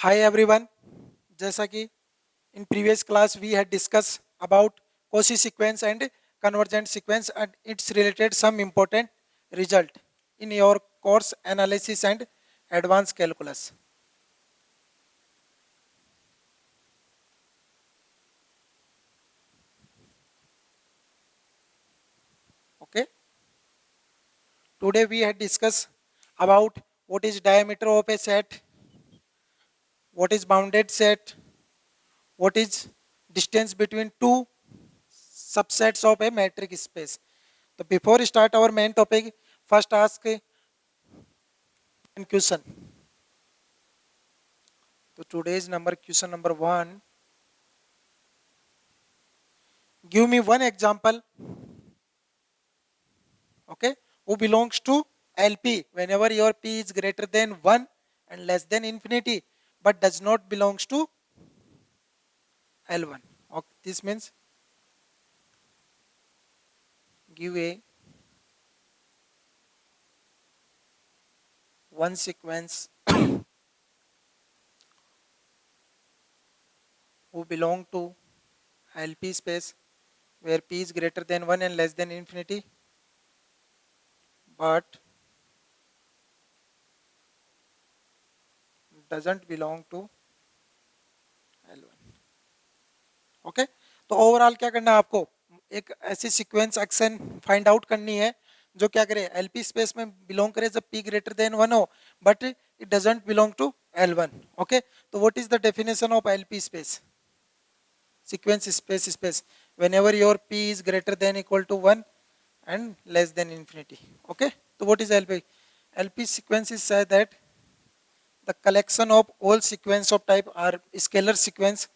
Hi everyone. जैसा कि in previous class we had discussed about Cauchy sequence and convergent sequence and its related some important result in your course analysis and advanced calculus. Okay. Today we had discussed about what is diameter of a set, what is bounded set, what is distance between two subsets of a metric space. So before we start our main topic, first ask one question. So today's number question number one. Give me one example, okay, who belongs to LP whenever your P is greater than 1 and less than infinity, but does not belongs to L1. Okay, this means give a one sequence who belong to LP space where P is greater than 1 and less than infinity, but doesn't belong to L1. Okay तो overall क्या करना है आपको एक ऐसी sequence action find out करनी है जो क्या करे एलपी स्पेस में बिलोंग करे जब पी ग्रेटर देन 1 हो but it doesn't belong to L1. Okay तो what is the definition of LP space sequence space space whenever your p is greater than equal to 1 and less than infinity. Okay so what is lp sequence is said that the collection of all sequence of type are scalar sequence.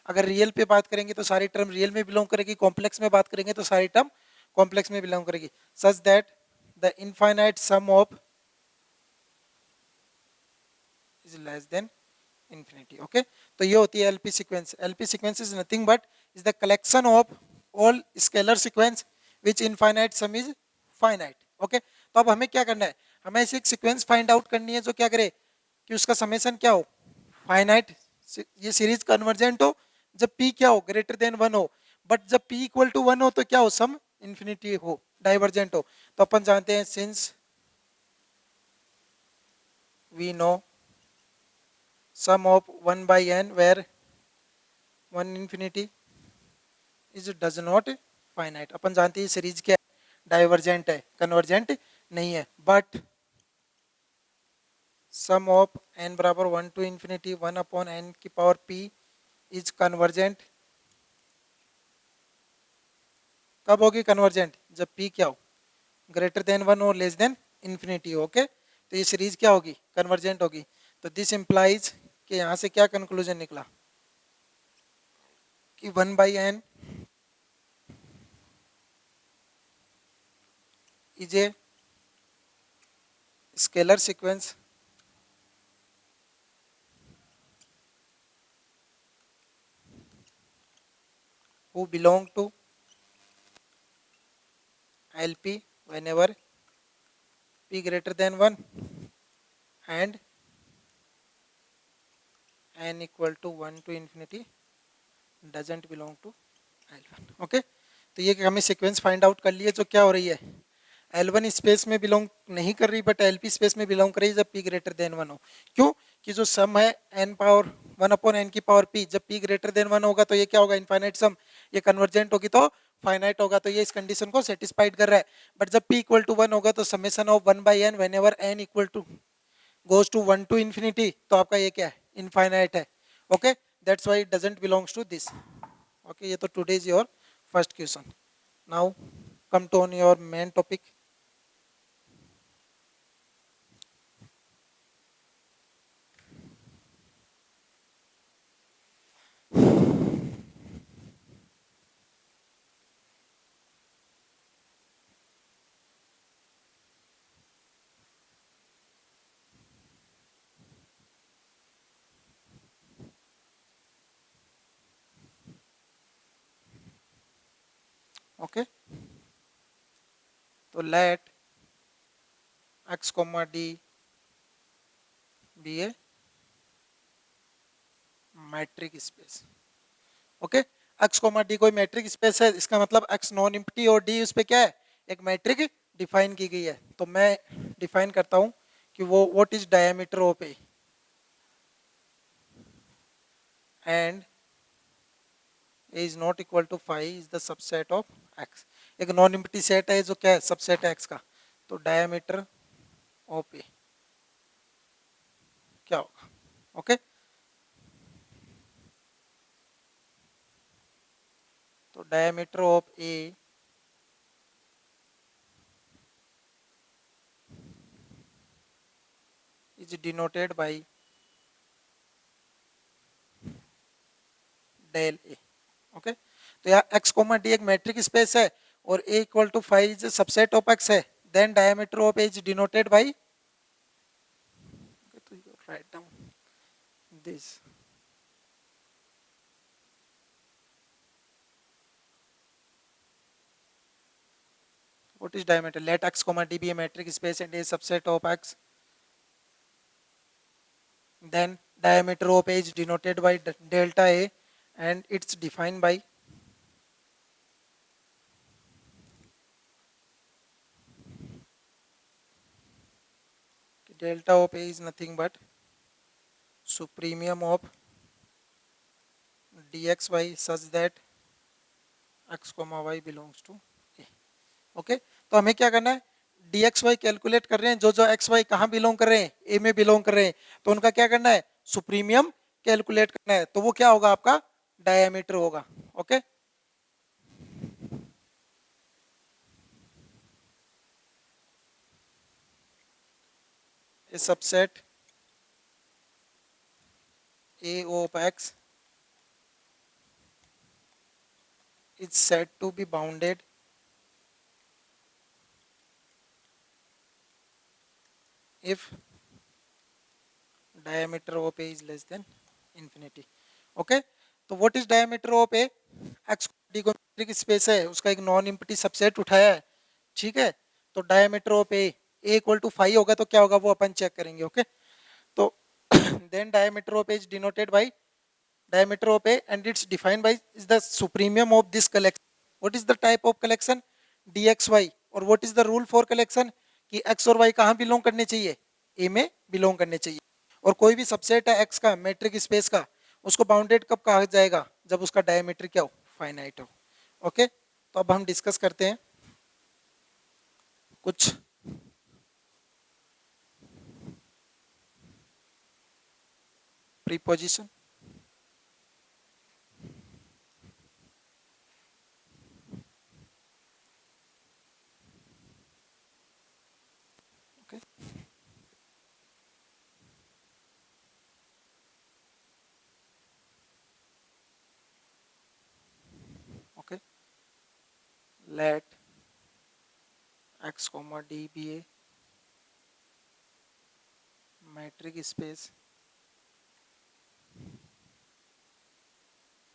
अगर real पे बात करेंगे तो सारी term real में belong करेगी, complex में बात करेंगे तो सारी टर्म कॉम्प्लेक्स में बिलोंग करेगी. Such that the infinite sum of is less than infinity. Okay तो ये होती है L P sequence. L P sequence is nothing but is the collection of all scalar sequence which infinite sum is finite. Okay तो अब हमें क्या करना है, हमें ऐसी एक सीक्वेंस फाइंड आउट करनी है जो क्या करे कि उसका समेशन क्या हो फाइनाइट, ये सीरीज कन्वर्जेंट हो जब p क्या हो ग्रेटर देन 1 हो, बट जब p इक्वल टू 1 हो तो क्या हो सम इंफिनिटी हो डाइवर्जेंट हो. तो अपन जानते हैं since we know sum of 1 by n where 1 infinity is does not finite. अपन जानते हैं सीरीज क्या है डाइवर्जेंट है कन्वर्जेंट नहीं है. बट सम ऑफ n बराबर 1 टू इंफिनिटी 1 अपॉन n की पावर p इज कन्वर्जेंट. कब होगी कन्वर्जेंट जब p क्या हो ग्रेटर देन 1 और लेस देन इंफिनिटी. ओके तो ये सीरीज क्या होगी कन्वर्जेंट होगी. तो दिस इंप्लाइज कि यहाँ से क्या कंक्लूजन निकला कि 1 by N is a scalar sequence who belong to LP whenever p greater than 1 and n equal to 1 to infinity doesn't belong to L1. Okay तो ये हमें सीक्वेंस फाइंड आउट कर लिए जो क्या हो रही है L1 स्पेस में बिलोंग नहीं कर रही बट LP स्पेस में बिलोंग कर रही है जब p ग्रेटर देन 1 हो. क्यों कि जो सम है n पावर 1 अपॉन n की पावर p जब p ग्रेटर देन 1 होगा तो ये क्या होगा इनफाइनाइट सम, ये कन्वर्जेंट होगी तो फाइनाइट होगा. तो ये इस कंडीशन को सेटिस्फाइड कर रहा है. बट जब p इक्वल टू 1 होगा तो summation of 1 by n whenever n equal to goes to 1 to infinity तो आपका ये क्या है इनफाइनाइट है. Okay that's why it doesn't belongs to this. Okay ये तो today is your first question. Now come to on your main topic. Okay तो late x, d be a metric space. Okay, X comma D कोई metric space है, इसका मतलब X non empty और D उस पे क्या है, एक मैट्रिक डिफाइन की गई है। तो मैं डिफाइन करता हूं कि वो what is diameter of A and A is not equal to five is the subset of X. एक नॉन एम्प्टी सेट है जो क्या है, सबसेट है एक्स का। तो डायमीटर ऑफ ए क्या होगा? ओके, तो diameter of A is denoted by del A. Okay, तो यहाँ एक्स कोमा डी एक मैट्रिक स्पेस है और A equal to five is subset of X है, then diameter of A is denoted by, तो write down this, what is diameter, let x comma d be a metric space and a subset of x, then diameter of a is denoted by delta a and it's defined by delta of a is nothing but supremium of dxy such that x comma y belongs to a। Okay, तो हमें क्या करना है, dxy calculate कर रहे हैं, जो जो xy कहाँ बिलोंग कर रहे हैं, a में बिलोंग कर रहे हैं, तो उनका क्या करना है, सुप्रीमियम कैलकुलेट करना है। तो वो क्या होगा, आपका डायमीटर होगा। Okay, a subset a of x is said to be bounded if diameter of a is less than infinity। Okay, तो what is diameter of A, X D को मैट्रिक स्पेस है, उसका एक नॉन एम्प्टी सबसेट उठाया है, ठीक है। तो diameter of A equal to 5 होगा, तो क्या होगा वो अपन चेक करेंगे। ओके, तो then diameter of A is denoted by diameter of A and it's defined by is the supremium of this collection। What is the type of collection, dxy, और what is the rule for collection कि x और y कहाँ belong करने चाहिए, a में belong करने चाहिए। और कोई भी सबसेट है x का मैट्रिक स्पेस का, उसको बाउंडेड कब कहा जाएगा, जब उसका डायमीटर क्या हो, फाइनाइट हो। ओके, तो अब हम डिस्कस करते हैं कुछ proposition. Okay, okay, let x comma d be a metric space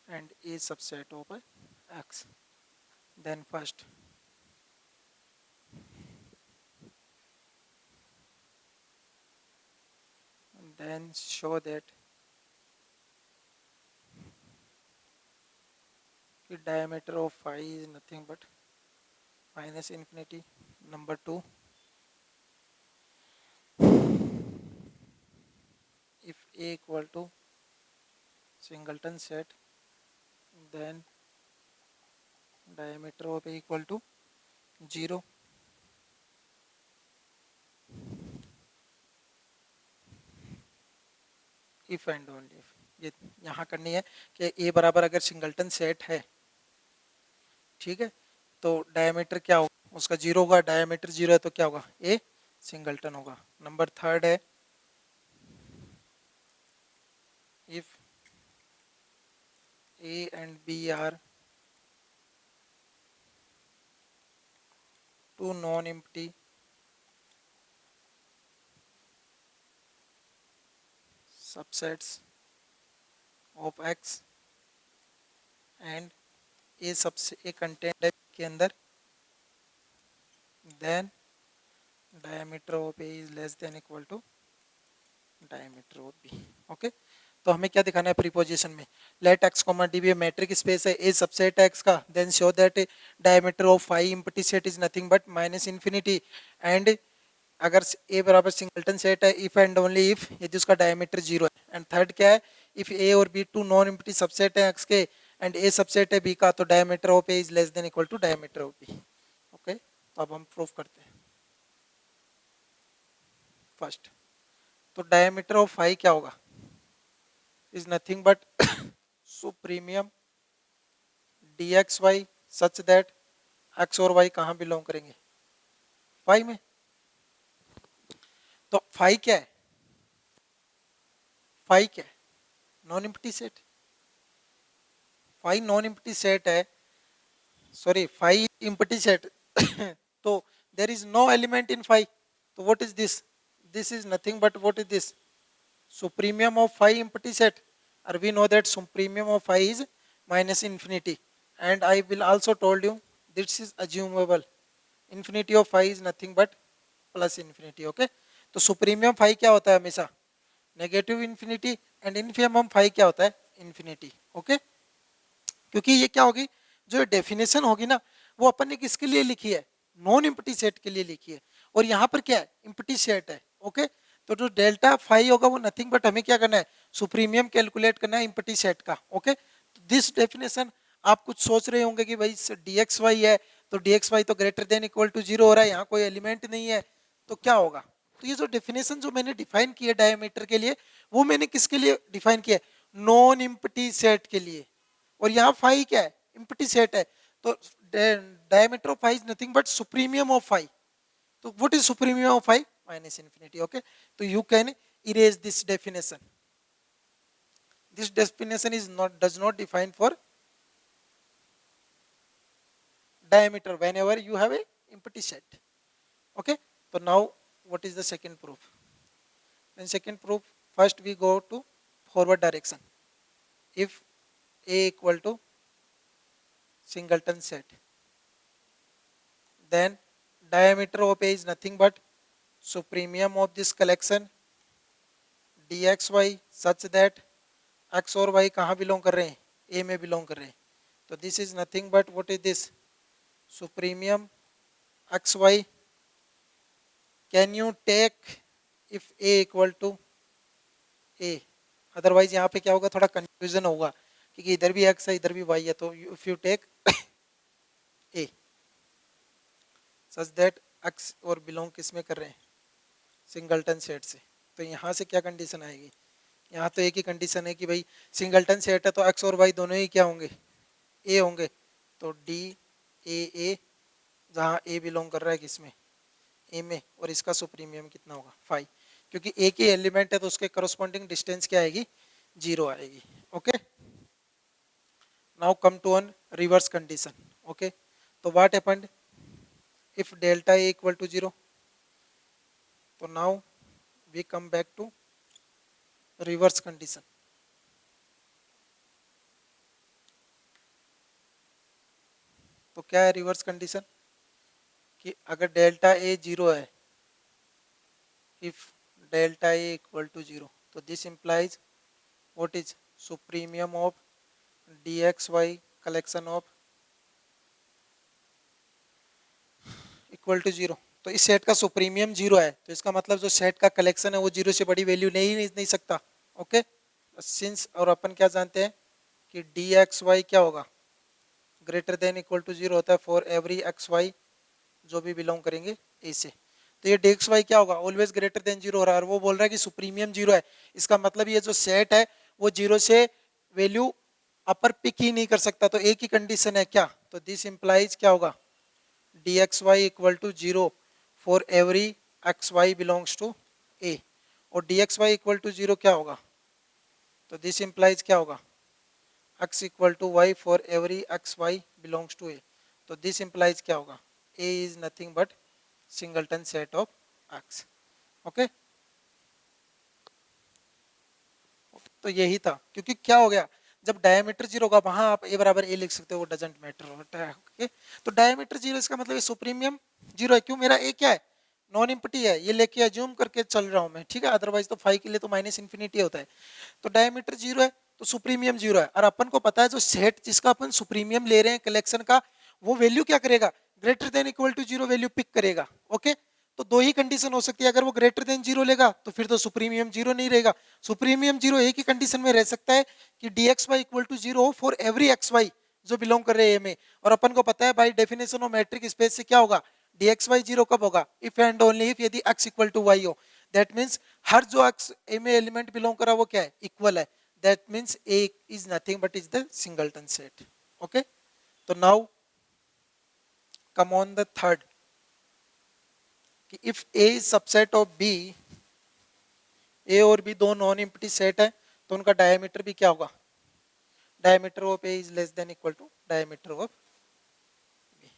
and a subset of x, then first then show that the diameter of phi is nothing but minus infinity। Number two, if a equal to singleton set, then diameter of a equal to 0 if and only if। ये यहाँ करनी है कि a बराबर अगर singleton set है, ठीक है, तो डायमीटर क्या होगा उसका 0 होगा, डायमीटर 0 है तो क्या होगा, a सिंगल्टन होगा। नंबर थर्ड है, if a and b are two non-empty subsets of x and a सबसे a कंटेंट है के अंदर, then diameter of a is less than equal to diameter of b। Okay, तो हमें क्या दिखाना है प्रीपोजिशन में, let X comma D be metric space है, ए सबसेट है एक्स का, then show that diameter of phi empty set is nothing but minus infinity, and अगर ए बराबर सिंगल्टन सेट है इफ एंड ओनली इफ यदि उसका diameter zero है, and third क्या है, इफ ए और B two non empty subset है एक्स के एंड ए सबसेट है बी का, तो diameter of A is less than equal to diameter of B. Okay, तो अब हम प्रूफ करते हैं। फर्स्ट, तो डायमीटर ऑफ फाई क्या होगा, is nothing but supremum D X Y such that X और वाई कहाँ बिलोंग करेंगे, फाई में। तो फाई क्या है, फाई क्या है, non empty set, phi non empty set है, सॉरी फाई एम्प्टी सेट तो there is no element in phi, तो what is this is nothing but what is this, supremium of phi empty set, or we know that supremium of phi is minus infinity, and I will also told you this is assumable, infinity of phi is nothing but plus infinity। okay, तो supremium phi क्या होता है हमेशा negative infinity, and इन्फिनिमम phi क्या होता है infinity. Okay, क्योंकि ये क्या होगी, जो डेफिनेशन होगी ना वो अपन ने किसके लिए लिखी है, नॉन इम्पटी सेट के लिए लिखी है, और यहाँ पर क्या है इम्पटी सेट है। ओके, तो जो डेल्टा फाई होगा वो नथिंग बट हमें क्या करना है, सुप्रीमियम कैलकुलेट करना है इम्पटी सेट का। ओके, तो दिस डेफिनेशन आप कुछ सोच रहे होंगे कि भाई डी एक्स वाई है, तो डी एक्स वाई तो greater than equal to zero हो रहा है, यहाँ कोई एलिमेंट नहीं है, तो क्या होगा। तो ये जो डेफिनेशन जो मैंने डिफाइन की है डायमीटर के लिए, वो मैंने किसके लिए डिफाइन किया है, नॉन इम्पटी सेट के लिए, और यहाँ फाई क्या है इम्पटी सेट है, तो diameter of phi is nothing but supremum of phi, तो what is supremum of phi minus infinity. Okay, तो you can erase this definition, this definition is not does not define for diameter whenever you have a empty set। okay, so now what is the second proof, in second proof first we go to forward direction, if a equal to singleton set, then diameter of a is nothing but supremium of this collection dxy such that x और y कहाँ belong कर रहे हैं, a में belong कर रहे हैं, तो this is nothing but what is this supremum X Y, can you take if a equal to a, otherwise यहाँ पे क्या होगा थोड़ा कंफ्यूजन होगा क्योंकि इधर भी x है इधर भी y है, तो if you take a such that x और बिलोंग किस में कर रहे हैं, सिंगलटन सेट से, तो यहाँ से क्या कंडीशन आएगी, यहाँ तो एक ही कंडीशन है कि भाई सिंगलटन सेट है तो x और y दोनों ही क्या होंगे a होंगे, तो डी ए जहाँ a बिलोंग कर रहा है किसमें a में, और इसका सुप्रीमियम कितना होगा फाई, क्योंकि एक ही एलिमेंट है तो उसके करस्पॉन्डिंग डिस्टेंस क्या आएगी जीरो आएगी। Okay, now come to on reverse condition. Okay, तो what happened if delta A equal to zero, तो now we come back to reverse condition. तो क्या है रिवर्स कंडीशन कि अगर डेल्टा ए जीरो है, if delta A equal to zero, तो this implies what is supremum of D X Y collection of equal to zero, तो इस set का सुप्रीमियम जीरो है, तो इसका मतलब जो सेट का कलेक्शन है वो जीरो से बड़ी वैल्यू नहीं सकता। ओके, सिंस और अपन क्या जानते हैं कि डी एक्स वाई क्या होगा greater than equal to zero होता है फॉर एवरी एक्स वाई जो भी बिलोंग करेंगे ए से, तो ये डी एक्स वाई क्या होगा ऑलवेज ग्रेटर देन जीरो हो रहा है, और वो बोल रहा है कि सुप्रीमियम जीरो है, इसका मतलब ये जो सेट है वो जीरो से वैल्यू अपर पिक ही नहीं कर सकता, तो एक ही कंडीशन है क्या, तो दिस इंप्लाइज क्या होगा D X Y equal to zero for every X Y belongs to A, और D X Y equal to zero क्या होगा, तो दिस इंप्लाइज क्या होगा x equal to Y for every X Y belongs to A, तो this implies क्या होगा a is nothing but singleton set of x। Okay, तो यही था, क्योंकि क्या हो गया जब डायमीटर जीरो होगा वहां आप a बराबर a लिख सकते हो, वो डजंट मैटर होता है। ओके, तो डायमीटर जीरो इसका मतलब सुप्रीमियम जीरो है, क्यों मेरा a क्या है नॉन एम्प्टी है, ये लेके अज्यूम करके चल रहा हूं मैं, ठीक है, अदरवाइज तो फाई के लिए तो माइनस इन्फिनिटी होता है। तो डायमीटर जीरो है तो सुप्रीमियम जीरो है, और अपन को पता है जो सेट जिसका अपन सुप्रीमियम ले रहे हैं कलेक्शन का, वो वैल्यू क्या करेगा, greater than equal to zero value pick करेगा। ओके, तो दो ही कंडीशन हो सकती है, अगर वो ग्रेटर देन जीरो लेगा तो फिर तो सुप्रीमियम जीरो नहीं रहेगा। सुप्रीमियम जीरो एक ही कंडीशन में रह सकता है कि D X Y equal to zero हो फॉर एवरी एक्स वाई जो बिलोंग कर रहे हैं ए में। और अपन को पता है by definition of matric space से क्या होगा, डी एक्स वाई जीरो कब होगा, इफ एंड ओनली इफ यदि एक्स इक्वल टू वाई हो। दैट मीन्स हर जो एक्स ए में एलिमेंट बिलोंग करा वो क्या है, इक्वल है। That means A is nothing but is the singleton set. Okay, तो now come on the third, कि if A is subset of B, A और बी दो नॉन एम्प्टी सेट है, तो उनका डायमीटर भी क्या होगा, diameter of A is less than equal to diameter of B.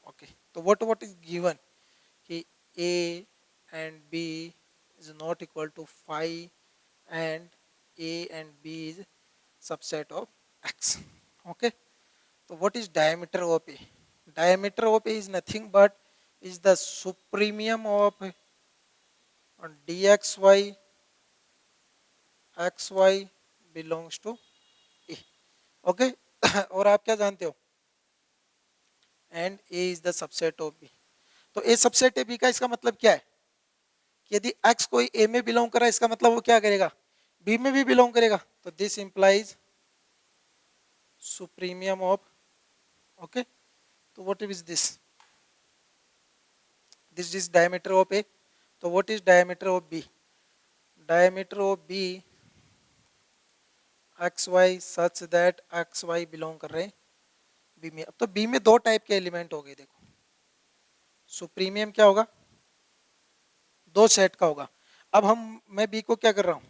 Okay, तो व्हाट इज गिवन कि A and B is not equal to five and A and B is subset of X. Okay, तो what is diameter of A, diameter of A is nothing but is the supremium of dxy xy belongs to A। Okay, और आप क्या जानते हो, and A is the subset of B। तो A subset है B का, इसका मतलब क्या है कि यदि x कोई A में बिलोंग कर रहा है, इसका मतलब वो क्या करेगा, B में भी बिलोंग करेगा। तो दिस इंप्लाइज सुप्रीमियम ऑफ, ओके, तो what is this, this is diameter of A। तो what is diameter of B, diameter of B X Y such that X Y belong कर रहे हैं बी में। अब तो बी में दो टाइप के एलिमेंट हो गए, देखो सुप्रीमियम क्या होगा, दो सेट का होगा। अब मैं बी को क्या कर रहा हूँ,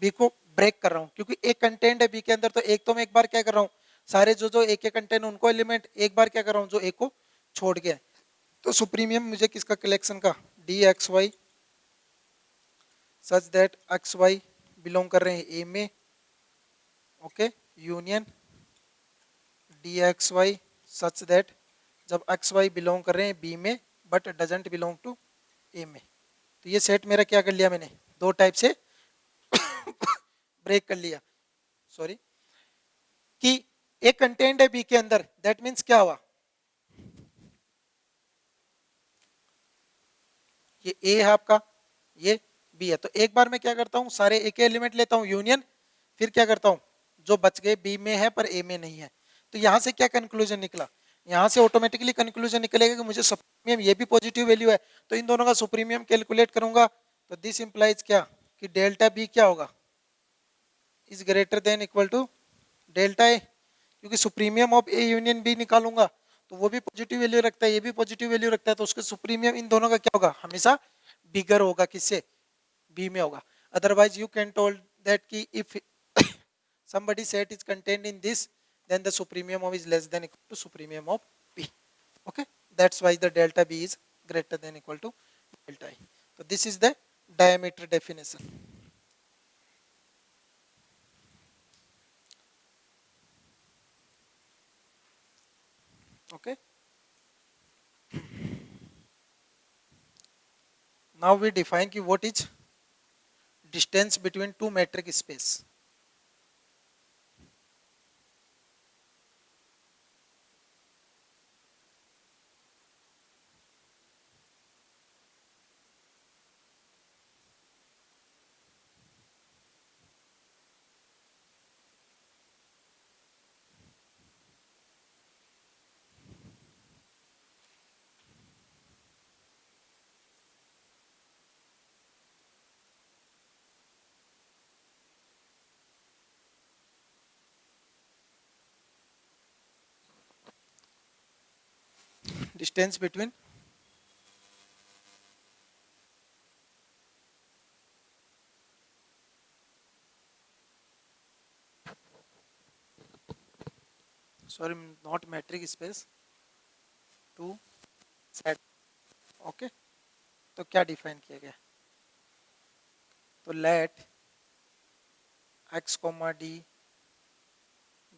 बी को ब्रेक कर रहा हूँ, क्योंकि एक कंटेंट है बी के अंदर, तो एक तो मैं एक बार क्या कर रहा हूँ, सारे जो जो एक एक कंटेंट उनको एलिमेंट एक बार क्या कर रहा हूँ, जो एक को छोड़ गया है। तो सुप्रीमियम मुझे किसका कलेक्शन का, D X Y such that X Y belong कर रहे हैं ए में, okay, union D X Y such that जब एक्स वाई बिलोंग कर रहे हैं बी में but doesn't belong to A में। तो ये सेट मेरा क्या कर लिया मैंने, दो टाइप से ब्रेक कर लिया, सॉरी, कि एक कंटेंट है बी के अंदर, दैट मीन्स क्या हुआ, ये ए है आपका, ये बी है। तो एक बार मैं क्या करता हूँ, सारे एक एलिमेंट लेता हूँ यूनियन, फिर क्या करता हूँ, जो बच गए बी में है पर ए में नहीं है। तो यहां से क्या कंक्लूजन निकला, यहां से ऑटोमेटिकली कंक्लूजन निकलेगा कि मुझे सुप्रीमियम, ये भी पॉजिटिव वैल्यू है, तो इन दोनों का सुप्रीमियम कैलकुलेट करूंगा। तो दिस इंप्लाइज क्या, कि डेल्टा बी क्या होगा, is greater than equal to delta A, क्योंकि supremum of A union B निकालूंगा तो वो भी पॉजिटिव वैल्यू रखता है, ये भी पॉजिटिव वैल्यू रखता है, तो उसके सुप्रीमियम इन दोनों का क्या होगा, हमेशा बिगर होगा, किससे, बी में होगा। Otherwise you can told that कि if somebody set is contained in this, then the supremium of is less than equal to supremium of b। Okay, that's why the delta b is greater than equal to delta I। so this is the diameter definition। okay, now we define ki what is distance between two metric space। distance between, sorry, not metric space, two set। Okay, तो क्या define किया गया, तो late x comma D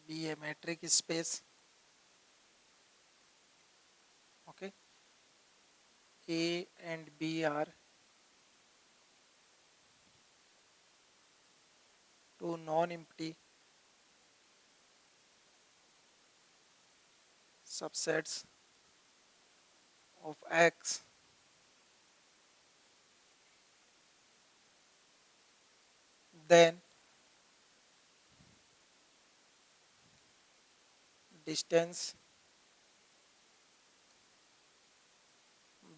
be a metric space, okay, A and B are two non-empty subsets of X, then distance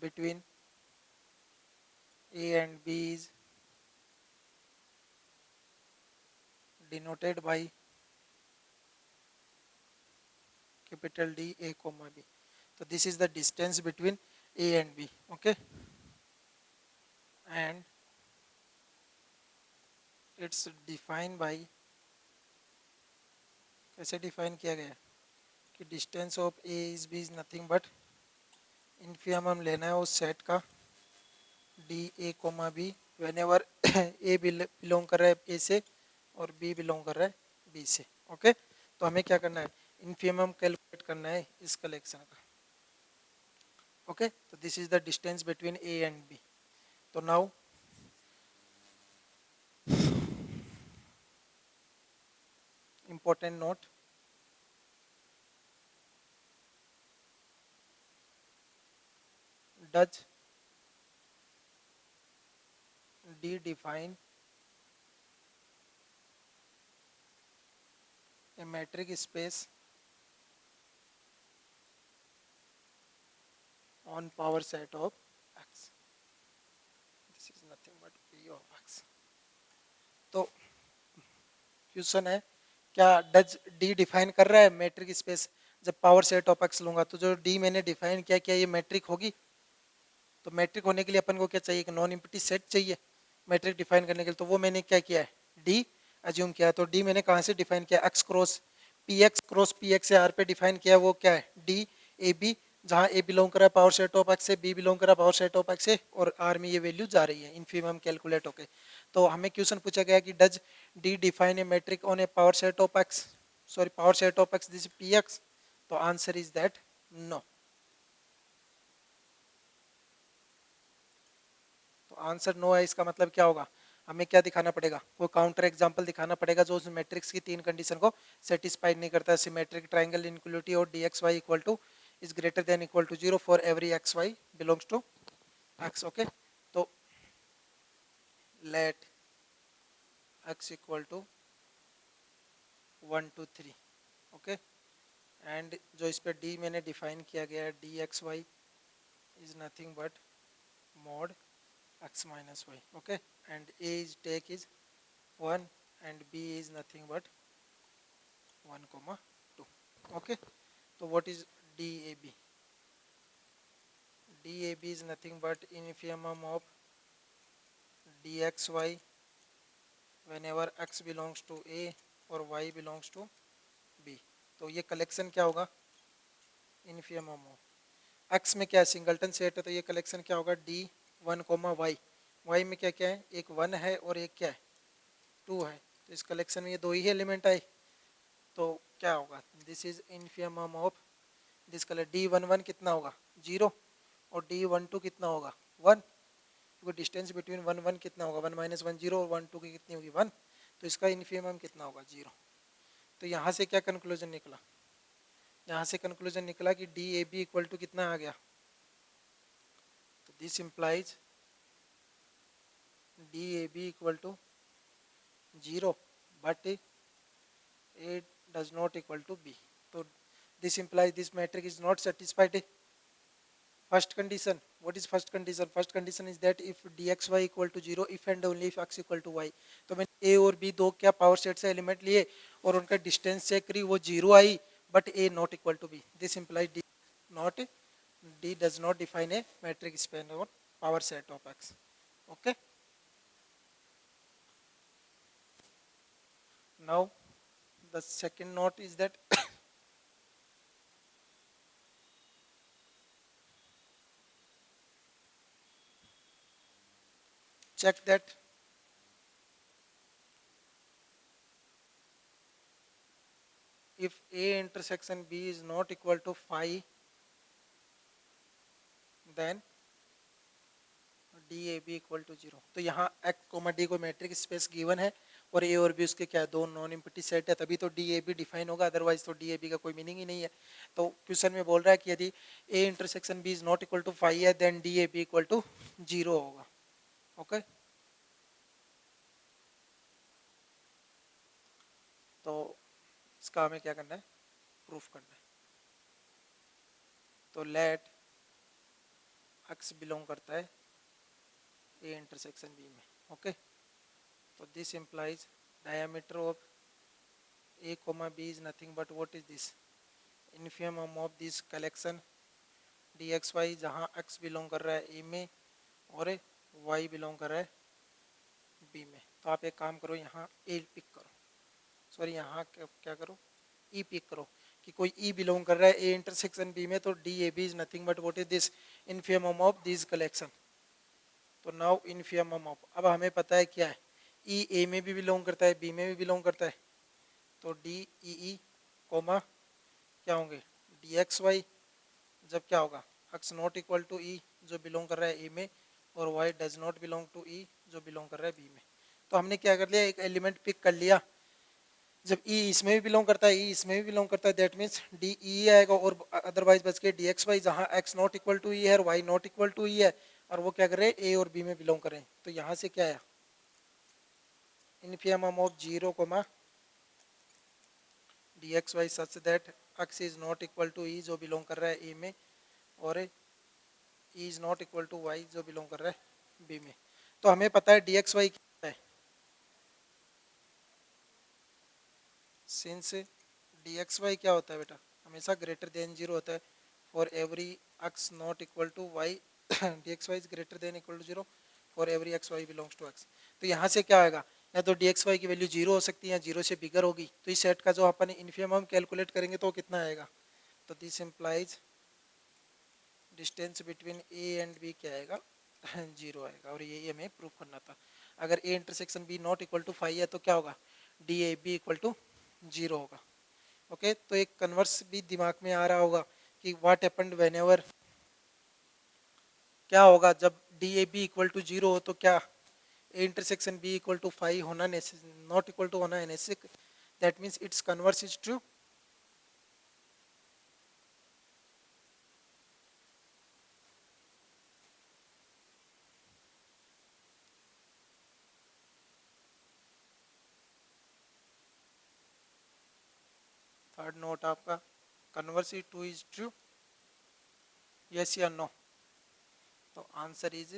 between A and B is denoted by capital D A comma B. So this is the distance between A and B. Okay, and it's defined by, कैसे define किया गया है कि distance of A is B is nothing but infimum हम लेना है उस सेट का D A comma B whenever A belong कर रहा है ए से और बी बिलोंग कर रहा है बी से. ओके, तो हमें क्या करना है, इन्फियम हम कैलकुलेट करना है इस कलेक्शन का. ओके, तो this is the distance between A and B. तो now important note, does D define a metric space on power set of X? This is nothing but P of X. तो question है, क्या does D define कर रहा है matric space? जब power set of x लूंगा तो जो डी मैंने डिफाइन किया, क्या ये मैट्रिक होगी? तो मैट्रिक होने के लिए अपन को क्या चाहिए, एक नॉन एम्प्टी सेट चाहिए मैट्रिक डिफाइन करने के लिए. तो वो मैंने क्या किया है, डी अज्यूम किया. तो डी मैंने कहाँ से डिफाइन किया, एक्स क्रॉस पी एक्स से आर पे डिफाइन किया. वो क्या है, डी ए बी, जहाँ ए बिलोंग कर रहा है पावर सेट ऑफ एक्स से, बी बिलोंग कर रहा है पावर सेट ऑफ एक्स से, और आर में ये वैल्यू जा रही है इनफिमम कैलकुलेट होके. तो हमें क्वेश्चन पूछा गया कि does D define a metric on a power set of X, sorry power set of X, this P X. तो आंसर इज दैट नो. तो आंसर नो है, इसका मतलब क्या होगा, हमें क्या दिखाना पड़ेगा, कोई काउंटर एग्जांपल दिखाना पड़ेगा जो उस मैट्रिक्स की तीन कंडीशन को सेटिस्फाई नहीं करता है. सिमेट्रिक ट्रायंगल इनक्लूटिव और D X Y equal to is greater than equal to 0 for every X Y belongs to X. Okay, तो let X equal to 1 2 3. Okay, and जो इस पे डी मैंने डिफाइन किया गया है, D X Y is nothing but mod x minus y. Okay, and a is take is 1 and b is nothing but 1 comma 2. Okay, so what is dab? Dab is nothing but infimum of dxy whenever x belongs to a और y belongs to b. तो ये collection क्या होगा, infimum of x में क्या है, singleton set है, तो ये कलेक्शन क्या होगा, d 1 कोमा y. y में क्या क्या है, एक 1 है और एक क्या है 2 है. तो इस कलेक्शन में ये दो ही एलिमेंट आए. तो क्या होगा, this is infimum of this colour. D11 कितना होगा 0 और D12 कितना होगा 1, क्योंकि डिस्टेंस बिटवीन 1 1 कितना होगा 1 माइनस 1 0 और 1 2 की कितनी होगी 1. तो इसका इनफिमम कितना होगा 0. तो यहाँ से क्या कंक्लूजन निकला, यहाँ से कंक्लूजन निकला कि D A B equal to कितना आ गया. तो this implies D A B equal to 0 but A does not equal to B. तो this implies this matrix is not satisfied. First condition, what is first condition? First condition is that if dxy equal to 0 if and only if x equal to y. तो मैंने a और b दो क्या power set से element लिए और उनका distance check करी, वो 0 आई but a not equal to b. This implies d does not define a metric span on power set of x. Okay, now the second note is that check that if a intersection b is not equal to phi, then D A B equal to zero. तो यहाँ X comma D को metric space given है और ए और B उसके क्या है, दो नॉन एम्प्टी सेट है, तभी तो डी ए बी डिफाइन होगा, अदरवाइज तो डी ए बी का कोई मीनिंग ही नहीं है। तो क्वेश्चन में बोल रहा है कि यदि A intersection B is not equal to 5 है then D A B equal to zero होगा। ओके तो इसका हमें क्या करना है, प्रूफ करना है। तो लेट एक्स बिलोंग करता है ए इंटरसेक्शन बी में। ओके तो this implies diameter of a comma b is nothing but what is this, infimum of this collection dxy, जहाँ x बिलोंग कर रहा है a में और y बिलोंग कर रहा है b में। तो आप एक काम करो, यहाँ a पिक करो, सॉरी यहाँ क्या करो, e पिक करो कि कोई e बिलोंग कर रहा है a इंटरसेक्शन b में, तो D A B is nothing but what is this, infimum of this collection. तो नाउ infimum ऑफ, अब हमें पता है क्या है, e a में भी बिलोंग करता है b में भी बिलोंग करता है, तो डी ई ई कोमा क्या होंगे डी एक्स वाई, जब क्या होगा X not equal to E जो बिलोंग कर रहा है ए में और Y does not belong to E जो बिलोंग कर रहा है बी में। तो हमने क्या कर लिया, एक एलिमेंट पिक कर लिया, जब ई इसमें भी बिलोंग करता है ई इसमें भी बिलोंग करता है, दैट मीन्स डी ई आएगा और अदरवाइज बच के डी एक्स वाई, जहाँ एक्स नॉट इक्वल टू ई है और वाई नॉट इक्वल टू ई है और वो क्या कर रहे हैं ए और बी में बिलोंग कर रहे हैं। तो यहाँ से क्या आया, infimum of zero comma D X Y such that X is not equal to E जो बिलोंग कर रहा है ए में और E is not equal to Y जो बिलोंग कर रहा है बी में। तो हमें पता है डी एक्स वाई क्या है, सिंस डी एक्स वाई क्या होता है बेटा, हमेशा ग्रेटर देन जीरो होता है for every X not equal to Y, D X Y is greater than equal to zero for every X Y belongs to X. तो यहाँ से क्या आएगा, या तो डी एक्स वाई की वैल्यू जीरो हो सकती है या जीरो से बिगर होगी, तो इस सेट का जो अपन इन्फिमम कैलकुलेट करेंगे तो कितना आएगा, तो this implies distance between A and B क्या आएगा, जीरो आएगा, और यही हमें प्रूफ करना था। अगर A intersection B not equal to 5 है तो क्या होगा, D A B equal to zero होगा। ओके तो एक कन्वर्स भी दिमाग में आ रहा होगा कि व्हाट हैपेंड व्हेनेवर, क्या होगा जब D A B equal to zero हो, तो क्या A intersection B equal to 5 होना नॉट इक्वल टू होना necessary, that means it's converse is true. Third note आपका, converse is to is true, yes या नो, तो आंसर इज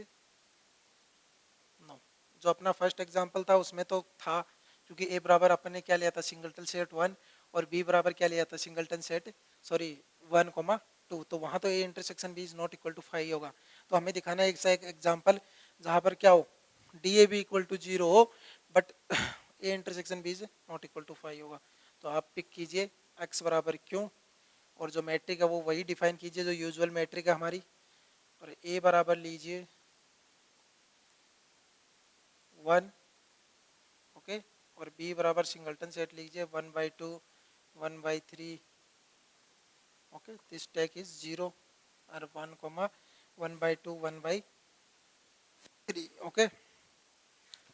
नो। जो अपना फर्स्ट एग्जांपल था उसमें तो था, क्योंकि ए बराबर अपन ने क्या लिया था सिंगलटन सेट 1 और बी बराबर क्या लिया था सिंगलटन सेट सॉरी 1 कोमा 2, तो वहां तो A intersection B is not equal to 5 होगा। तो हमें दिखाना है एक एग्जांपल जहां पर क्या हो D A B equal to zero हो but A intersection B is not equal to 5 होगा। तो आप पिक कीजिए एक्स बराबर क्यों, और जो मैट्रिक है वो वही डिफाइन कीजिए जो यूजुअल मैट्रिक है हमारी, और ए बराबर लीजिए 1, ओके, और बी बराबर सिंगलटन सेट लीजिए 1/2 1/3, ओके, दिस टेक इज 0 और 1 कोमा 1/2 1/3, ओके।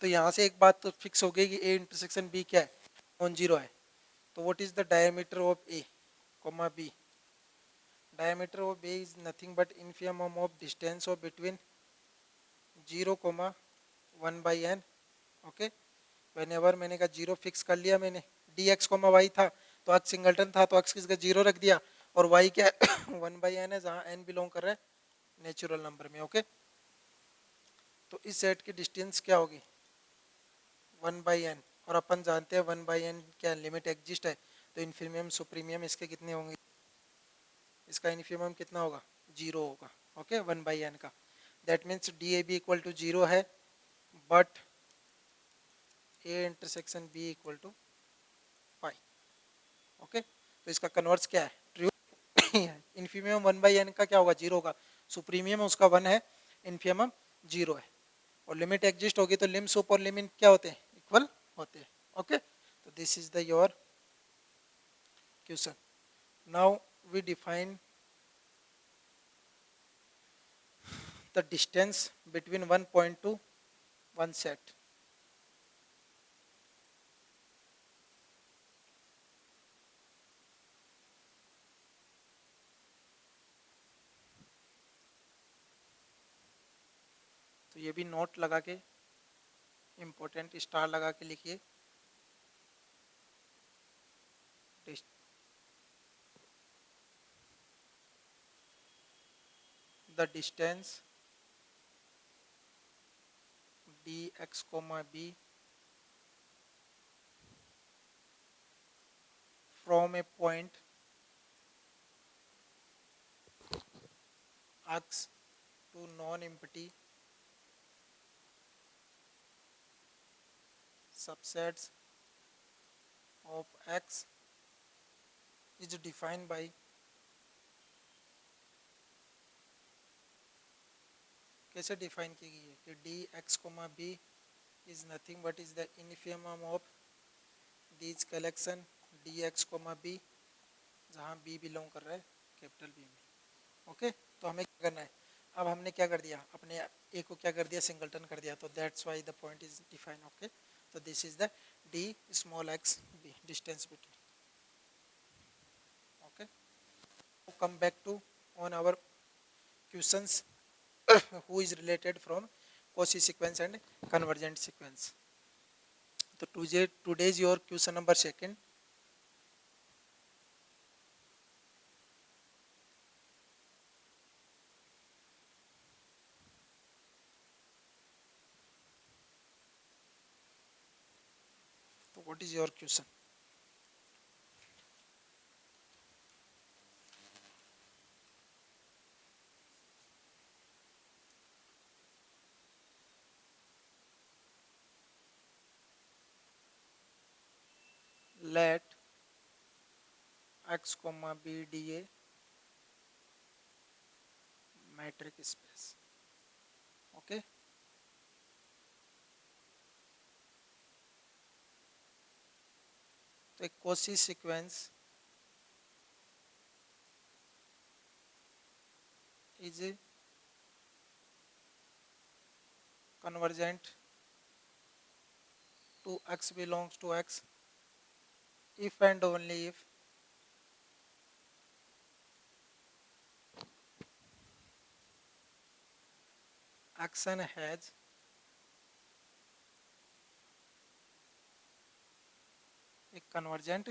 तो यहाँ से एक बात तो फिक्स हो गई कि ए इंटरसेक्शन बी क्या है, नॉन जीरो है। तो what is the diameter of A comma B, diameter of A is nothing but infimum of distance of between 0 comma 1/n, okay. Whenever मैंने कहा जीरो फिक्स कर लिया मैंने, डी एक्स कोमा वाई था तो x singleton था तो x किसका जीरो रख दिया, और वाई क्या 1/n है जहाँ n बिलोंग कर रहा है नेचुरल नंबर में, ओके। तो इस सेट की डिस्टेंस क्या होगी 1/n, और अपन जानते हैं 1/n क्या लिमिट एग्जिस्ट है, तो इन्फीमियम सुप्रीमियम इसके कितने होंगे, इसका इन्फीमियम कितना होगा जीरो होगा, ओके 1/n का। That means D A B equal to zero है but A intersection B equal to 5, okay. तो इसका कन्वर्स क्या है ट्रू, इन्फीमियम 1/n का क्या होगा जीरो होगा, सुप्रीमियम उसका 1 है, इन्फीमियम जीरो है, और लिमिट एग्जिस्ट होगी तो लिम सुप और लिमिट क्या होते हैं इक्वल होते हैं, ओके। तो this is the your question. Now we define the distance between one point to one set. तो ये भी नोट लगा के इम्पोर्टेंट स्टार लगा के लिखिए. The distance dx comma b from a point x to non-empty subsets of x is defined by. कैसे define की गई है कि D X comma B is nothing but is the infimum of these collection D X comma B, जहाँ B belong कर रहा है capital B में. ओके, तो हमें क्या करना है, अब हमने क्या कर दिया, अपने ए को क्या कर दिया, सिंगलटन कर दिया, तो that's why the point is define. Okay, तो this is the D small X B distance between. Okay, come back to on our questions who is related from Cauchy sequence and convergent sequence. So today is your question number second. So what is your question? Let x comma b d a metric space. Okay, तो एक Cauchy sequence is convergent to x belongs to x if and only if action has a convergent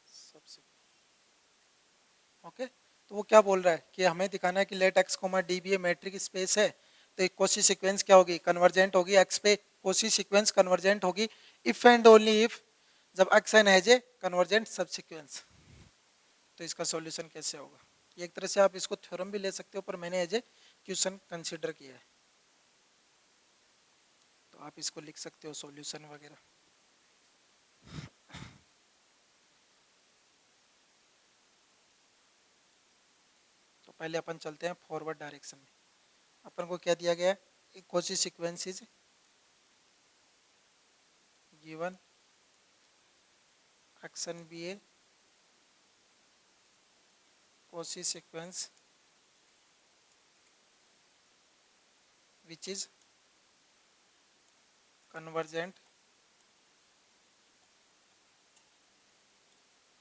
subsequence. Okay, तो वो क्या बोल रहा है कि हमें दिखाना है कि let X comma D be a metric space है, तो एक Cauchy सीक्वेंस क्या होगी, कन्वर्जेंट होगी एक्स पे. Cauchy सीक्वेंस कन्वर्जेंट होगी इफ एंड ओनली इफ जब X N has a convergent subsequence. तो इसका सॉल्यूशन कैसे होगा, एक तरह से आप इसको थ्योरम भी ले सकते हो, पर मैंने एज ए क्वेश्चन कंसीडर किया है, तो आप इसको लिख सकते हो सॉल्यूशन वगैरह. तो पहले अपन चलते हैं फॉरवर्ड डायरेक्शन में. अपन को क्या दिया गया है, Cauchy sequence is given X N be a Cauchy sequence which is convergent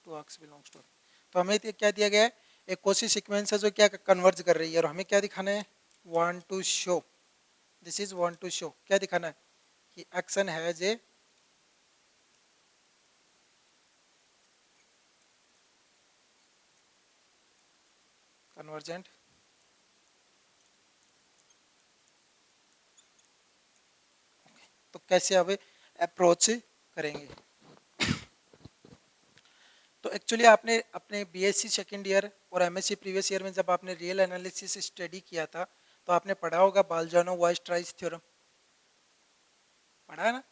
to x belongs to. तो हमें क्या दिया गया है, एक Cauchy सीक्वेंस है जो क्या कन्वर्ज कर रही है, और हमें क्या दिखाना है, want to show, this is want to show, क्या दिखाना है कि एक्शन हैज ए कन्वर्जेंट. तो कैसे अब अप्रोच करेंगे, तो एक्चुअली आपने अपने बीएससी सेकेंड ईयर और एमएससी प्रीवियस ईयर में जब आपने रियल एनालिसिस स्टडी किया था, तो आपने पढ़ा होगा बाल्जानो-वाइसट्राइस थ्योरम, पढ़ा है ना.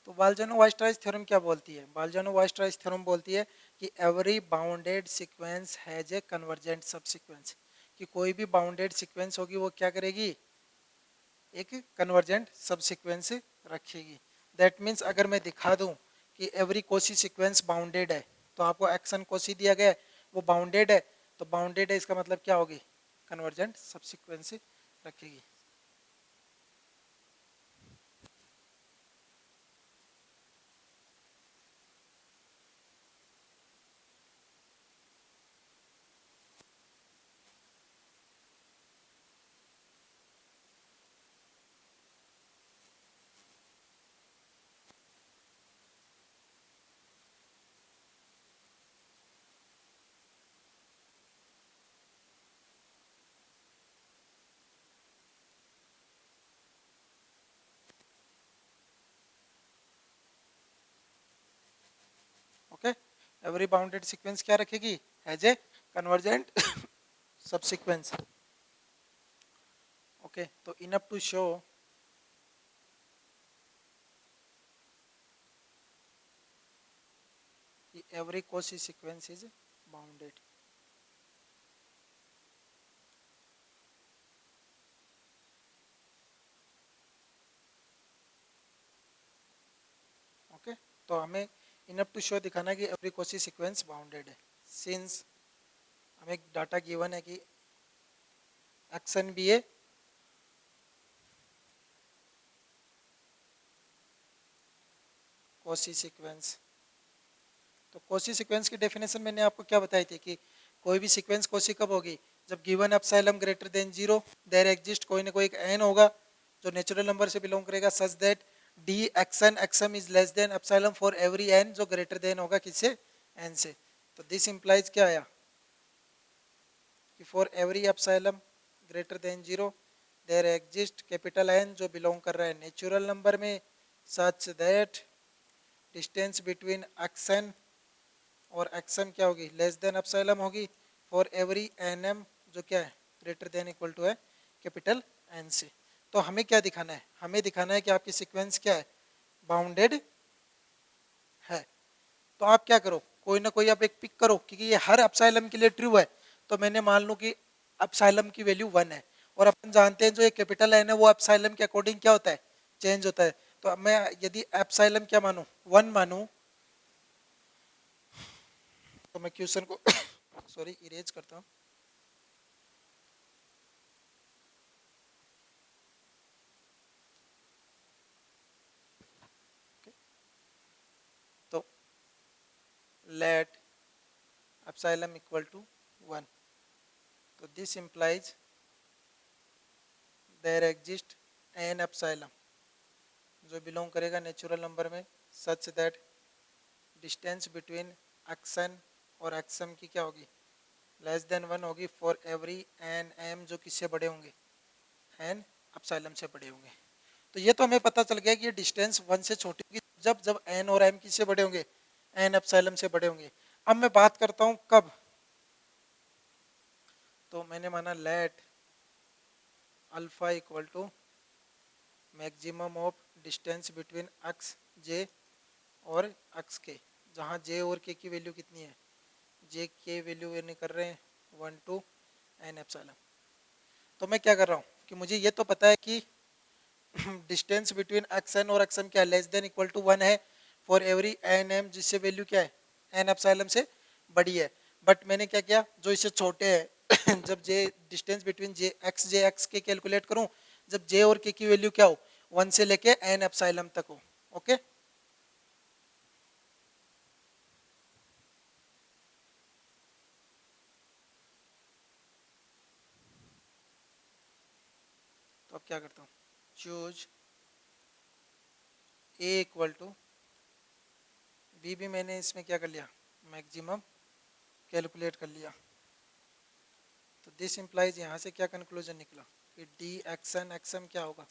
तो बाल्जानो-वाइसट्राइस थ्योरम क्या बोलती है, बाल्जानो-वाइसट्राइस थ्योरम बोलती है कि every bounded sequence has a convergent subsequence, कि कोई भी बाउंडेड सीक्वेंस होगी वो क्या करेगी, एक कन्वर्जेंट सबसीक्वेंस रखेगी. दैट मीन्स अगर मैं दिखा दूं कि एवरी Cauchy सीक्वेंस बाउंडेड है, तो आपको एक्शन Cauchy दिया गया है वो बाउंडेड है, तो बाउंडेड है इसका मतलब क्या होगी, कन्वर्जेंट सबसीक्वेंस रखेगी। ओके, एवरी बाउंडेड सीक्वेंस क्या रखेगी, as a convergent subsequence. Okay, तो enough to show every Cauchy sequence is bounded. Okay, तो हमें इनफ टू शो दिखाना है कि एवरी Cauchy सीक्वेंस बाउंडेड है। सिंस हमें एक डाटा गिवन है कि X N be a Cauchy sequence. तो Cauchy सीक्वेंस की डेफिनेशन मैंने आपको क्या बताई थी कि कोई भी सीक्वेंस Cauchy कब होगी, जब given epsilon greater than 0 there exist कोई ना कोई एक n होगा जो नेचुरल नंबर से बिलोंग करेगा such that D X N X M is less than epsilon for every n जो ग्रेटर देन होगा किससे, n से। तो दिस इंप्लाइज क्या आया कि for every epsilon greater than 0 there exist capital N जो बिलोंग कर रहा है नेचुरल नंबर में such that distance between X N और एक्सम क्या होगी, लेस देन एप्सिलॉन होगी फॉर एवरी एन एम जो क्या है ग्रेटर देन इक्वल टू है कैपिटल एन से। तो हमें क्या दिखाना है, हमें दिखाना है कि आपकी सीक्वेंस क्या है, बाउंडेड है। तो आप क्या करो, कोई ना कोई आप एक पिक करो क्योंकि ये हर एप्सिलॉन के लिए ट्रू है। तो मैंने मान लूं कि एप्सिलॉन की वैल्यू 1 है और अपन जानते हैं जो ये कैपिटल एन है वो एप्सिलॉन के अकॉर्डिंग क्या होता है, चेंज होता है। तो अब मैं यदि एप्सिलॉन क्या मानूं, 1 मानूं, तो मैं क्वेश्चन को सॉरी इरेज करता हूँ। तो let epsilon equal to 1, तो this implies there exist n epsilon जो बिलोंग करेगा नेचुरल नंबर में such that distance between X N और एक्सम की क्या होगी, लेस देन 1 होगी फॉर एवरी एन एम जो किससे बड़े होंगे, एन एप्सिलॉन से बड़े होंगे। तो ये तो हमें पता चल गया कि ये डिस्टेंस 1 से छोटी होगी जब जब एन और एम किससे बड़े होंगे, एन एप्सिलॉन से बड़े होंगे। अब मैं बात करता हूं कब, तो मैंने माना let alpha equal to maximum of distance between X J और एक्स के, जहाँ जे और के की वैल्यू कितनी है, जे के वैल्यू यानी कर रहे हैं 1 टू एन एप्सिलॉन। तो मैं क्या कर रहा हूँ कि मुझे ये तो पता है कि डिस्टेंस बिटवीन एक्स एन और एक्स एम क्या लेस देन इक्वल टू 1 है फॉर एवरी एन एम जिससे वैल्यू क्या है एन एप्सिलॉन से बड़ी है। बट मैंने क्या किया जो इससे छोटे है जब जे डिस्टेंस बिटवीन जे एक्स के कैलकुलेट करूं जब जे और के की वैल्यू क्या हो 1 से लेके एन एप्सिलॉन तक हो। ओके, तो अब क्या करता हूँ, choose A equal to B, भी मैंने इसमें क्या कर लिया मैक्सिमम कैलकुलेट कर लिया। तो दिस इंप्लाइज यहाँ से क्या कंक्लूजन निकला कि डी एक्सन एक्सम क्या होगा,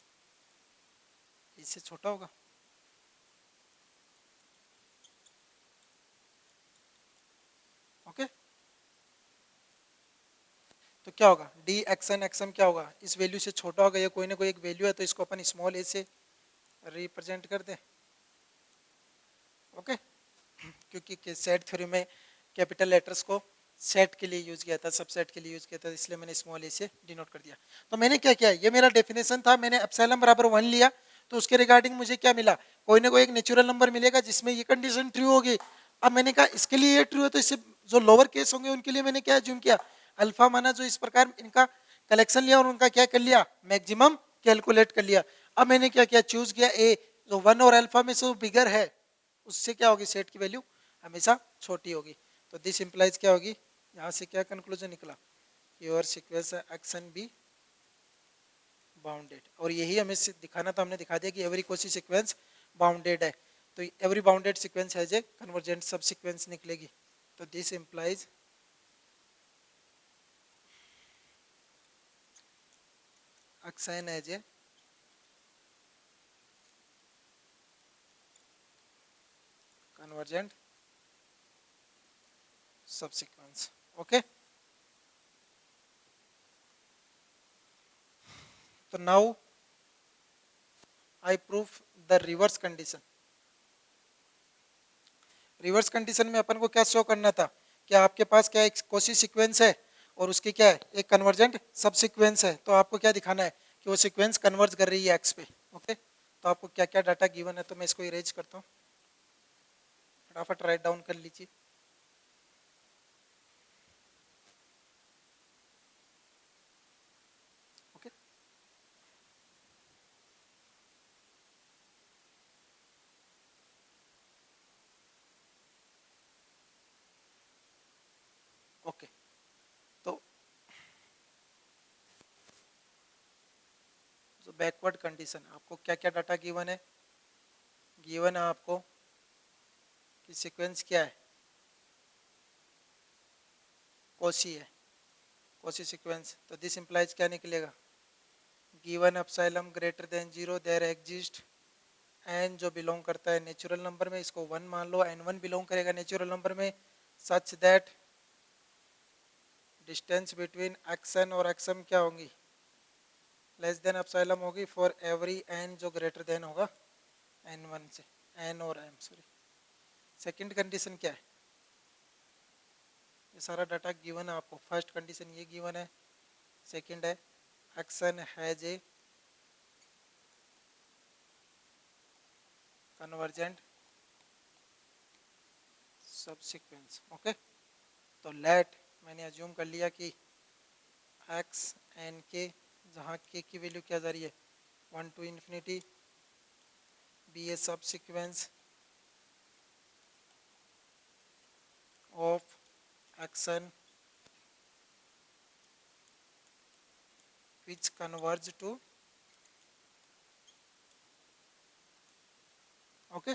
इससे छोटा होगा। ओके, तो क्या होगा डी एक्सन एक्सम क्या होगा, इस वैल्यू से छोटा होगा, ये कोई ना कोई एक वैल्यू है तो इसको अपन स्मॉल ए से रिप्रेजेंट कर दे। ओके, क्योंकि सेट थ्योरी में कैपिटल लेटर्स को सेट के लिए यूज किया था, सबसेट के लिए यूज किया था, इसलिए मैंने स्मॉल ए से डिनोट कर दिया। तो मैंने क्या किया, ये मेरा डेफिनेशन था, मैंने एप्सिलॉन बराबर 1 लिया तो उसके रिगार्डिंग मुझे क्या मिला, कोई ना कोई एक नेचुरल नंबर मिलेगा जिसमें ये कंडीशन ट्रू होगी। अब मैंने कहा इसके लिए ये ट्रू है तो इससे जो लोअर केस होंगे उनके लिए मैंने क्या ज्यूम किया, अल्फा माना जो इस प्रकार इनका कलेक्शन लिया और उनका क्या कर लिया, मैक्सिमम कैलकुलेट कर लिया। अब मैंने क्या किया, चूज किया ए, जो 1 और अल्फा में से बिगर है उससे क्या होगी, सेट की वैल्यू हमेशा छोटी होगी। तो दिस इंप्लाइज क्या होगी, यहाँ से क्या कंक्लूजन निकला, your sequence action be bounded. और यही हमें दिखाना था, हमने दिखा दिया कि एवरी कोसी सीक्वेंस बाउंडेड है। तो एवरी बाउंडेड सीक्वेंस है जे कन्वर्जेंट सब सीक्वेंस निकलेगी। तो दिस इंप्लाइज एक्शन है जे कन्वर्जेंट सब सीक्वेंस। ओके, तो now I proof the reverse condition. Reverse condition में अपन को क्या शो करना था कि आपके पास क्या एक कोसी सीक्वेंस है और उसकी क्या है, एक कन्वर्जेंट सब सीक्वेंस है। तो आपको क्या दिखाना है कि वो सीक्वेंस कन्वर्ज कर रही है एक्स पे। ओके, तो आपको क्या क्या डाटा गिवन है, तो मैं इसको इरेज करता हूँ, फटाफट राइट डाउन कर लीजिए। ओके, ओके, तो जो बैकवर्ड कंडीशन, आपको क्या क्या डाटा गिवन है, गिवन है आपको कि सीक्वेंस क्या है, कोसी है, कोसी सीक्वेंस। तो दिस इंप्लाइज क्या निकलेगा, given epsilon greater than 0 there exist N जो बिलोंग करता है नेचुरल नंबर में, इसको 1 मान लो, एन 1 बिलोंग करेगा नेचुरल नंबर में, such that distance between X N और एक्सम क्या होंगी, लेस देन एप्सिलॉन होगी फॉर एवरी एन जो ग्रेटर देन होगा एन 1 से, एन और एम सॉरी। सेकंड कंडीशन क्या है, ये सारा डाटा गिवन है आपको। फर्स्ट कंडीशन ये गिवन है, सेकंड है action has a convergent subsequence. Okay, तो लेट मैंने अज्यूम कर लिया कि एक्स एन के, जहाँ के की वैल्यू क्या जा रही है 1 to infinity, be a subsequence of X N which converge to, okay,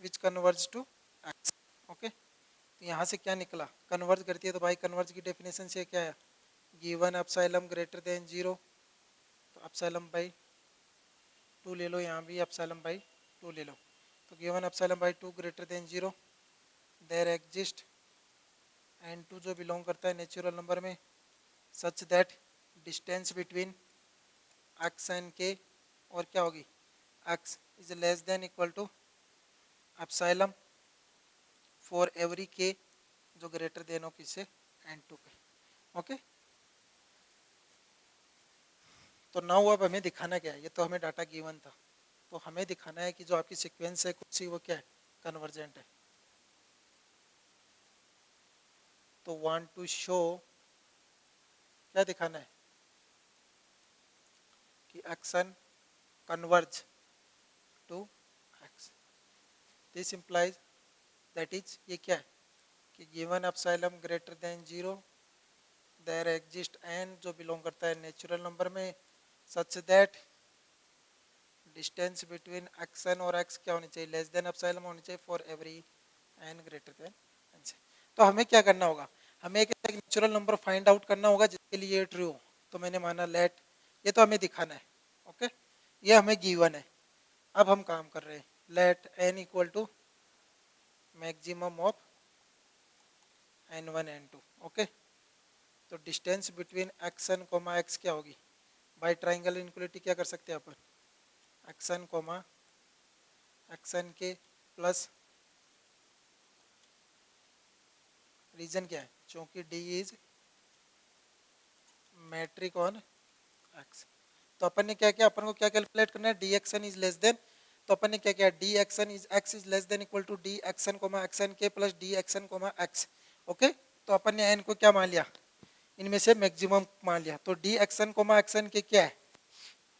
which converge to x। Okay, तो यहाँ से क्या निकला, कन्वर्ज करती है तो भाई कन्वर्ज की डेफिनेशन से क्या है, गिवन एप्सिलॉन ग्रेटर देन 0, तो एप्सिलॉन बाई 2 ले लो, यहाँ भी एप्सिलॉन बाई 2 ले लो। तो given epsilon by 2 greater than 0 there exist N 2 जो बिलोंग करता है नेचुरल नंबर में, such that distance between X and K और क्या होगी, X is less than equal to epsilon for every K जो ग्रेटर देन हो किससे, एन 2 पे। ओके, तो नाउ अब हमें दिखाना क्या है, ये तो हमें डाटा गिवन था, तो हमें दिखाना है कि जो आपकी सीक्वेंस है कुछ सी वो क्या है, कन्वर्जेंट है। तो वांट टू शो, क्या दिखाना है कि X N converge to X. This implies that is, ये क्या है कि given epsilon greater than 0 there exist N जो बिलोंग करता है नेचुरल नंबर में, such that distance between X N और एक्स क्या होनी चाहिए, लेस देन एप्सिलॉन होनी चाहिए for every N greater than N से। तो हमें क्या करना होगा, हमें एक नेचुरल नंबर फाइंड आउट करना होगा जिसके लिए ये ट्रू हो। तो मैंने माना लेट, ये तो हमें दिखाना है। ओके, ये हमें गिवन है। अब हम काम कर रहे हैं, let N equal to maximum of N one N two. Okay, तो distance between X N comma X क्या होगी, बाई ट्राइंगल इनक्वलिटी क्या कर सकते हैं अपन, X N comma X N K plus reason क्या है, क्योंकि D is metric on X. तो अपन ने क्या किया, अपन को क्या कैलकुलेट करना है, D X N is less than, तो अपन ने क्या किया, D X N is X is less than equal to D X N comma X N K plus D X N comma X. Okay, तो अपन ने एन को क्या मान लिया, इनमें से मैक्सिमम मान लिया। तो डी एक्सन कोमा एक्सन के क्या है,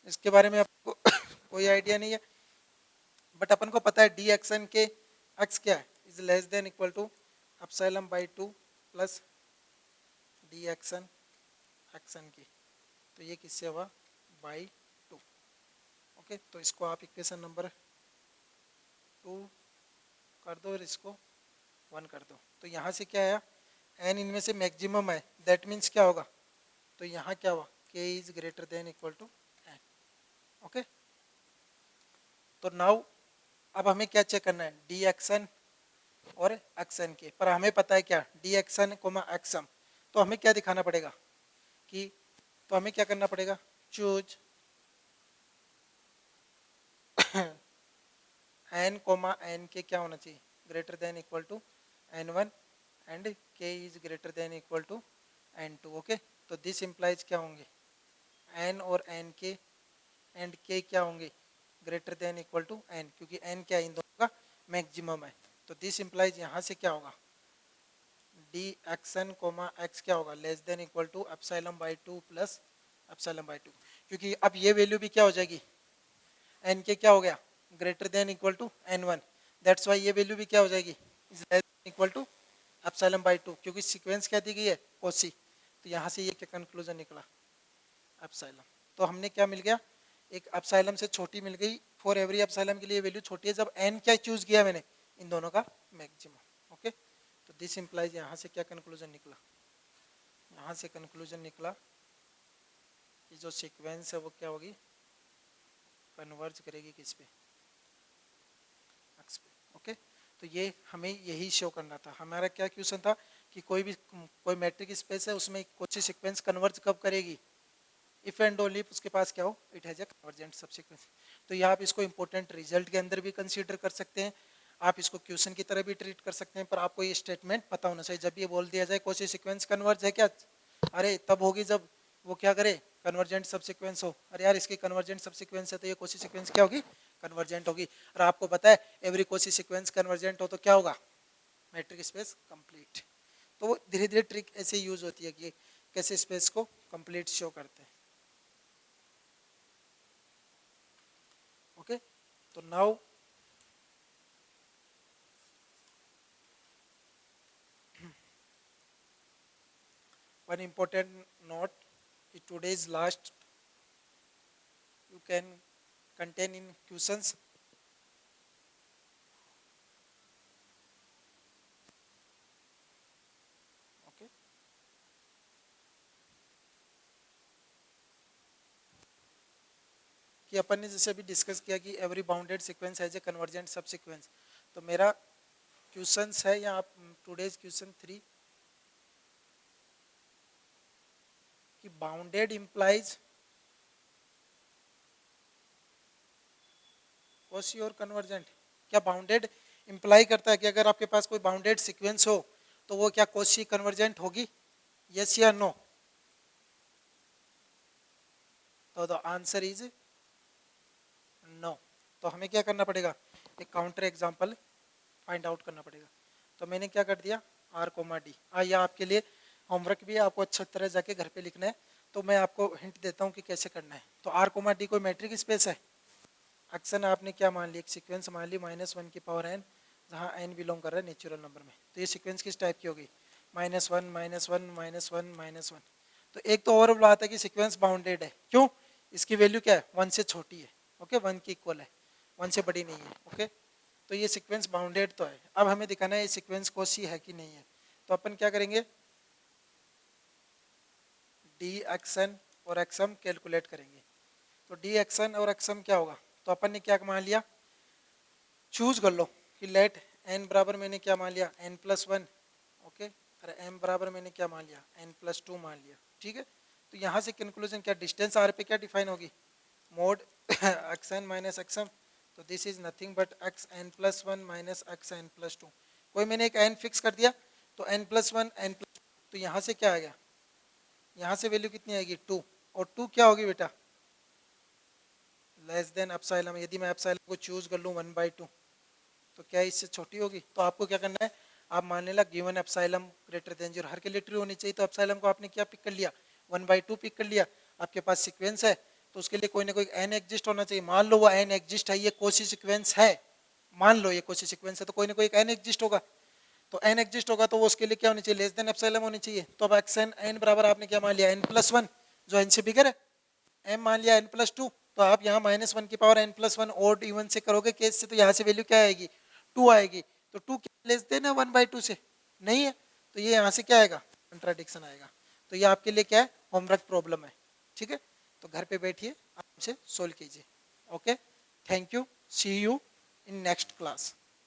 इसके बारे में आपको कोई आइडिया नहीं है, बट अपन को पता है डी एक्सन के एक्स क्या है, is less than equal to epsilon by 2 plus D X N X N की। तो ये किससे हुआ, बाई 2। ओके, तो इसको आप इक्वेशन नंबर 2 कर दो और इसको 1 कर दो। तो यहाँ से क्या आया, एन इनमें से मैक्सिमम है, दैट मीन्स क्या होगा, तो यहाँ क्या हुआ, k is greater than equal to N. Okay, तो नाउ अब हमें क्या चेक करना है, डी एक्सन और एक्सन के, पर हमें पता है क्या, डी एक्सन कोमा एक्सम। तो हमें क्या दिखाना पड़ेगा कि, तो हमें क्या करना पड़ेगा, चूज एन कोमा एन के क्या होना चाहिए, greater than equal to N one and K is greater than equal to N two. Okay, तो दिस इम्प्लाइज क्या होंगे, एन और एन के एंड के क्या होंगे, greater than equal to N, क्योंकि एन क्या है, इन दोनों का मैक्सिमम है। तो दिस इम्प्लाइज यहाँ से क्या होगा, डी एक्सन कोमा एक्स क्या होगा, less than equal to epsilon by 2 plus epsilon by 2, क्योंकि अब ये वैल्यू भी क्या हो जाएगी, एन के क्या हो गया, greater than equal to N one, that's why ये वैल्यू भी क्या हो जाएगी, is less than equal to epsilon by 2, क्योंकि सीक्वेंस क्या दी गई है, कोसी। तो यहाँ से ये क्या कंक्लूजन निकला, एप्सिलॉन। तो हमने क्या मिल गया, एक एप्सिलॉन से छोटी मिल गई, फॉर एवरी एप्सिलॉन के लिए वैल्यू छोटी है, जब एन क्या चूज किया मैंने, इन दोनों का मैक्सिमम। ओके, तो दिस इंप्लाइज यहाँ से क्या कंक्लूजन निकला, यहाँ से कंक्लूजन निकला कि जो सीक्वेंस है वो क्या होगी, कन्वर्ज करेगी किस पे, एक्स पे। ओके, तो ये हमें यही शो करना था। हमारा क्या क्वेश्चन था कि कोई मैट्रिक स्पेस है, उसमें कौन सी सीक्वेंस कन्वर्ज कब करेगी, इफ एंड ओनली उसके पास क्या हो, it has a convergent subsequence. तो ये आप इसको इंपॉर्टेंट रिजल्ट के अंदर भी कंसीडर कर सकते हैं, आप इसको क्वेश्चन की तरह भी ट्रीट कर सकते हैं, पर आपको ये स्टेटमेंट पता होना चाहिए, जब ये बोल दिया जाए कौन सी सीक्वेंस कन्वर्ज है क्या, अरे तब होगी जब वो क्या करे, कन्वर्जेंट सबसीक्वेंस हो। अरे यार इसकी कन्वर्जेंट सबसीक्वेंस है तो ये कौन सी सीक्वेंस क्या होगी, कन्वर्जेंट होगी। और आपको पता है एवरी कौन सी सीक्वेंस कन्वर्जेंट हो तो क्या होगा, मैट्रिक स्पेस कंप्लीट। तो वो धीरे धीरे ट्रिक ऐसे यूज होती है कि कैसे स्पेस को कंप्लीट शो करते हैं। ओके, तो now one important note, today's last you can contain in questions. Okay, कि अपन ने जैसे अभी डिस्कस किया कि every bounded sequence has a convergent सब सीक्वेंस। तो मेरा क्वेश्चंस है यहाँ टुडेज क्वेश्चन 3 कि बाउंडेड इंप्लाइज कोसी और कन्वर्जेंट। क्या बाउंडेड इंप्लाई करता है कि अगर आपके पास कोई बाउंडेड सीक्वेंस हो तो वो क्या कोसी कन्वर्जेंट होगी, यस या नो? तो द आंसर इज नो। तो हमें क्या करना पड़ेगा, एक काउंटर एग्जांपल फाइंड आउट करना पड़ेगा। तो मैंने क्या कर दिया, आर कोमा डी। यह आपके लिए होमवर्क भी है, आपको अच्छी तरह जाके घर पे लिखना है। तो मैं आपको हिंट देता हूँ कि कैसे करना है। तो आर कोमा डी कोई मैट्रिक स्पेस है, एक्शन आपने क्या मान लिया, एक सीक्वेंस मान ली -1 की पावर n, जहाँ n बिलोंग कर रहा है नेचुरल नंबर में। तो ये सीक्वेंस किस टाइप की होगी, -1 -1 -1 -1। तो एक तो ओवरऑल बात है कि सीक्वेंस बाउंडेड है, क्यों, इसकी वैल्यू क्या है, 1 से छोटी है। ओके, 1 की इक्वल है, 1 से बड़ी नहीं है। ओके, तो ये सीक्वेंस बाउंडेड तो है। अब हमें दिखाना है ये सीक्वेंस कोसी है कि नहीं है। तो अपन क्या करेंगे, डी एक्सन और एक्सम कैलकुलेट करेंगे। तो डी एक्सन और एक्सम क्या होगा, तो अपन ने क्या मान लिया, चूज कर लो कि लेट n बराबर मैंने क्या मान लिया n+1। ओके, अरे m बराबर मैंने क्या मान लिया n+2 मान लिया। ठीक है, तो यहाँ से कंक्लूजन क्या, डिस्टेंस r पे क्या डिफाइन होगी, मोड xn माइनस xm। तो this is nothing but xn+1 minus xn+2। कोई मैंने एक n फिक्स कर दिया, तो n+1 n+2, तो यहाँ से क्या आ गया, यहाँ से वैल्यू कितनी आएगी 2, और 2 क्या होगी बेटा, लेस देन एप्सिलॉन। यदि मैं एप्सिलॉन को चूज कर लूँ 1/2, तो क्या इससे छोटी होगी। तो आपको क्या करना है, आप मान लेना गिवन एप्सिलॉन ग्रेटर देन 0, हर के लिए ट्रू होनी चाहिए, तो एप्सिलॉन को आपने क्या पिक कर लिया, 1/2 पिक कर लिया। आपके पास सीक्वेंस है तो उसके लिए कोई ना कोई n एग्जिस्ट होना चाहिए, मान लो वो n एग्जिस्ट है, ये कोसी सीक्वेंस है, मान लो ये कोसी सीक्वेंस है, तो कोई ना कोई n एग्जिस्ट होगा, तो n एग्जिस्ट होगा तो वो उसके लिए क्या होनी चाहिए, लेस देन एप्सिलॉन होनी चाहिए। तो अब xn n बराबर आपने क्या मान लिया, n+1, जो n से बिगर है, m मान लिया n+2, तो आप यहाँ -1 की पावर n+1 ओड इवन से करोगे केस से, तो यहाँ से वैल्यू क्या आएगी, 2 आएगी, तो 2 लेस देन है 1/2 से, नहीं है, तो ये यहाँ से क्या आएगा, कंट्राडिक्शन आएगा। तो ये आपके लिए क्या है, होमवर्क प्रॉब्लम है, ठीक है, तो घर पे बैठिए आराम से सोल्व कीजिए। Okay, thank you, see you in next class.